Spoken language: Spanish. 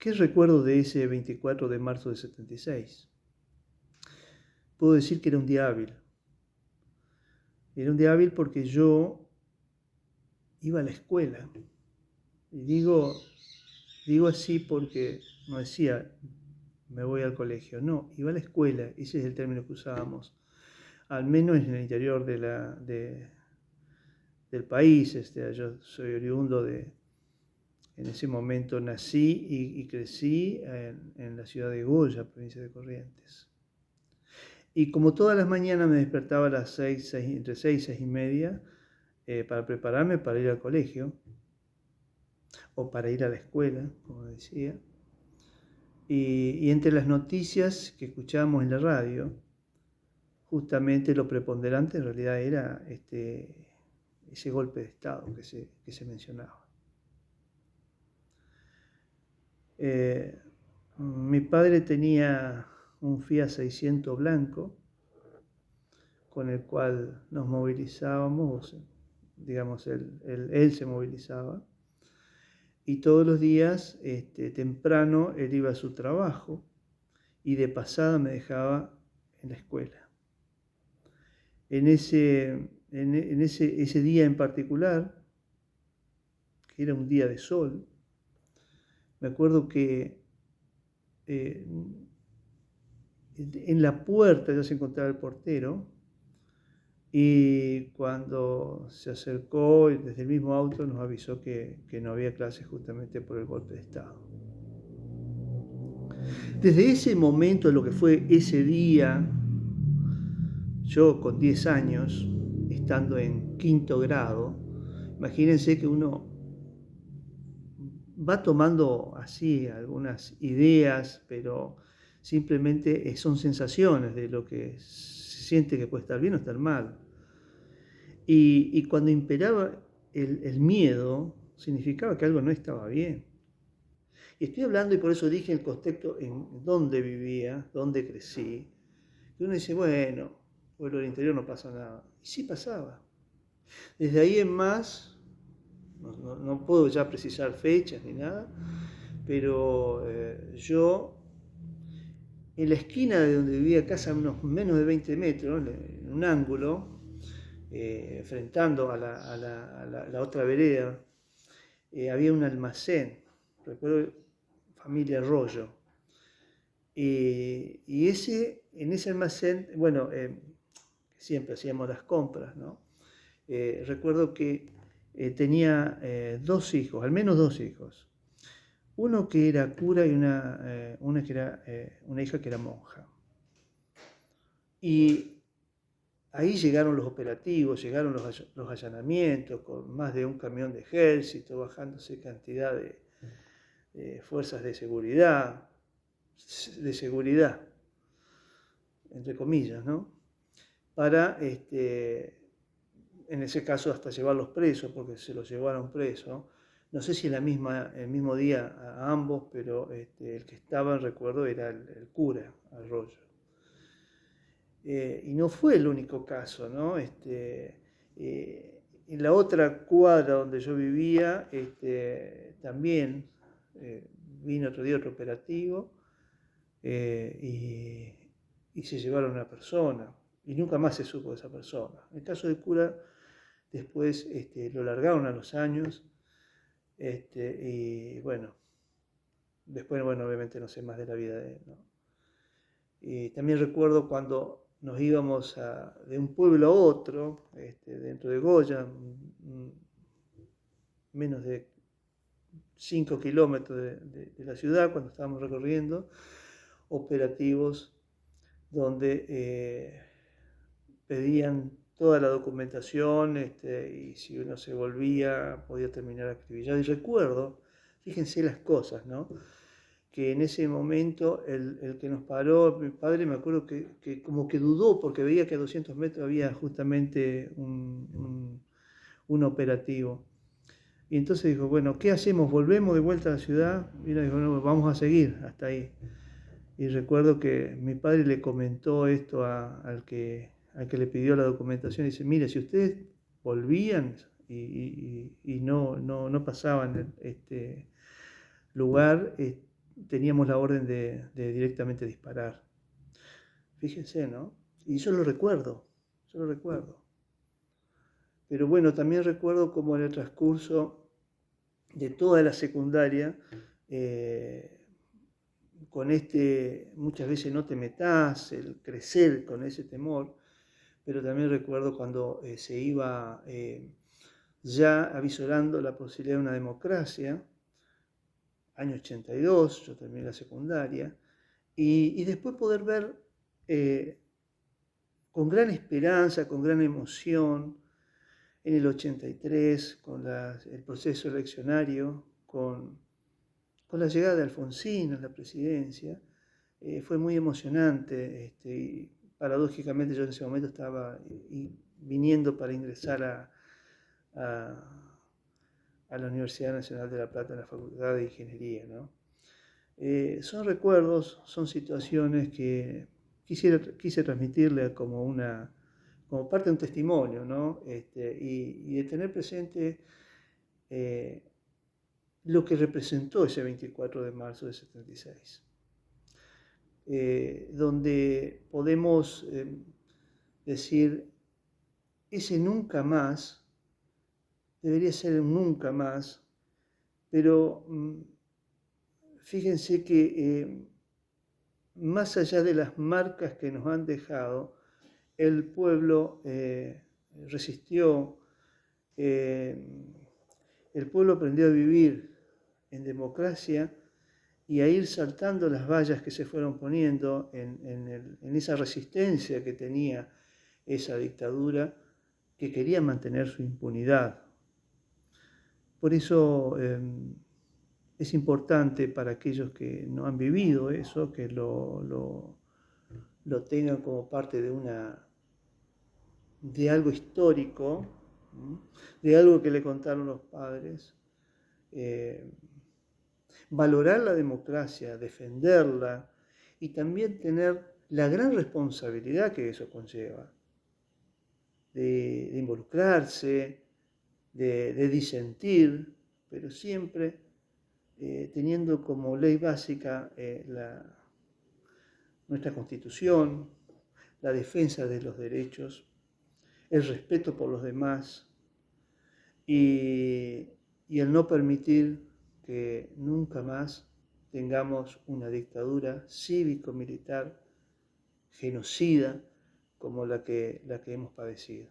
¿Qué recuerdo de ese 24 de marzo de 76? Puedo decir que era un día hábil. Era un día hábil porque yo iba a la escuela. Y digo así porque no decía me voy al colegio. No, iba a la escuela. Ese es el término que usábamos. Al menos en el interior del país. Yo soy oriundo en ese momento nací y crecí en la ciudad de Goya, provincia de Corrientes. Y como todas las mañanas me despertaba a las 6, entre 6 y 6 y media, para prepararme para ir al colegio, o para ir a la escuela, como decía. Y entre las noticias que escuchábamos en la radio, justamente lo preponderante en realidad era ese golpe de Estado que se mencionaba. Mi padre tenía un Fiat 600 blanco, con el cual nos movilizábamos, digamos, él se movilizaba, y todos los días, temprano, él iba a su trabajo y de pasada me dejaba en la escuela. Ese día en particular, que era un día de sol, me acuerdo que en la puerta ya se encontraba el portero, y cuando se acercó desde el mismo auto nos avisó que no había clases justamente por el golpe de Estado. Desde ese momento, lo que fue ese día, yo con 10 años, estando en quinto grado, imagínense que uno va tomando así algunas ideas, pero simplemente son sensaciones de lo que se siente que puede estar bien o estar mal. Y cuando imperaba el miedo, significaba que algo no estaba bien. Y estoy hablando, y por eso dije el contexto en donde vivía, donde crecí, que uno dice, bueno, pueblo del interior no pasa nada. Y sí pasaba. Desde ahí en más, no puedo ya precisar fechas ni nada, pero yo, en la esquina de donde vivía casa, a unos menos de 20 metros, en un ángulo, enfrentando a la otra vereda, había un almacén, recuerdo, familia Arroyo. Y en ese almacén, bueno, siempre hacíamos las compras, ¿no? Recuerdo que tenía 2 hijos, al menos 2 hijos. Uno que era cura y una hija que era monja. Y ahí llegaron los operativos, llegaron los allanamientos, con más de un camión de ejército, bajándose cantidad de fuerzas de seguridad, entre comillas, ¿no? Para, en ese caso, hasta llevarlos presos, porque se los llevaron presos. No sé si el mismo día a ambos, pero el que estaba, recuerdo, era el cura, Arroyo. Y no fue el único caso, ¿no? En la otra cuadra donde yo vivía, también vino otro día otro operativo, y se llevaron a una persona, y nunca más se supo de esa persona. En el caso del cura, después lo largaron a los años, y bueno, después, bueno, obviamente no sé más de la vida de él, ¿no? Y también recuerdo cuando nos íbamos de un pueblo a otro, dentro de Goya, menos de 5 kilómetros de la ciudad, cuando estábamos recorriendo, operativos donde pedían toda la documentación, y si uno se volvía podía terminar acribillado. Y recuerdo, fíjense las cosas, ¿no? Que en ese momento el que nos paró, mi padre, me acuerdo que como que dudó porque veía que a 200 metros había justamente un operativo. Y entonces dijo, bueno, ¿qué hacemos? ¿Volvemos de vuelta a la ciudad? Y él dijo, no, vamos a seguir hasta ahí. Y recuerdo que mi padre le comentó esto al que le pidió la documentación. Y dice, mire, si ustedes volvían y no pasaban este lugar, teníamos la orden de directamente disparar. Fíjense, ¿no? Y yo lo recuerdo, yo lo recuerdo. Pero bueno, también recuerdo como en el transcurso de toda la secundaria, con muchas veces no te metas, el crecer con ese temor, pero también recuerdo cuando se iba ya avisorando la posibilidad de una democracia, año 82, yo terminé la secundaria, y después poder ver con gran esperanza, con gran emoción, en el 83, con el proceso eleccionario, con la llegada de Alfonsín a la presidencia, fue muy emocionante. Y paradójicamente yo en ese momento estaba viniendo para ingresar a, a la Universidad Nacional de La Plata en la Facultad de Ingeniería, ¿no? Son recuerdos, son situaciones que quise transmitirle como parte de un testimonio, ¿no? Y de tener presente eh, lo que representó ese 24 de marzo de 76, donde podemos decir, ese nunca más debería ser un nunca más, pero fíjense que más allá de las marcas que nos han dejado, el pueblo resistió, el pueblo aprendió a vivir en democracia y a ir saltando las vallas que se fueron poniendo en esa resistencia que tenía esa dictadura que quería mantener su impunidad. Por eso es importante para aquellos que no han vivido eso, que lo tengan como parte de algo histórico, de algo que le contaron los padres. Valorar la democracia, defenderla y también tener la gran responsabilidad que eso conlleva, de involucrarse, de disentir, pero siempre teniendo como ley básica nuestra Constitución, la defensa de los derechos, el respeto por los demás y el no permitir que nunca más tengamos una dictadura cívico-militar genocida como la que hemos padecido.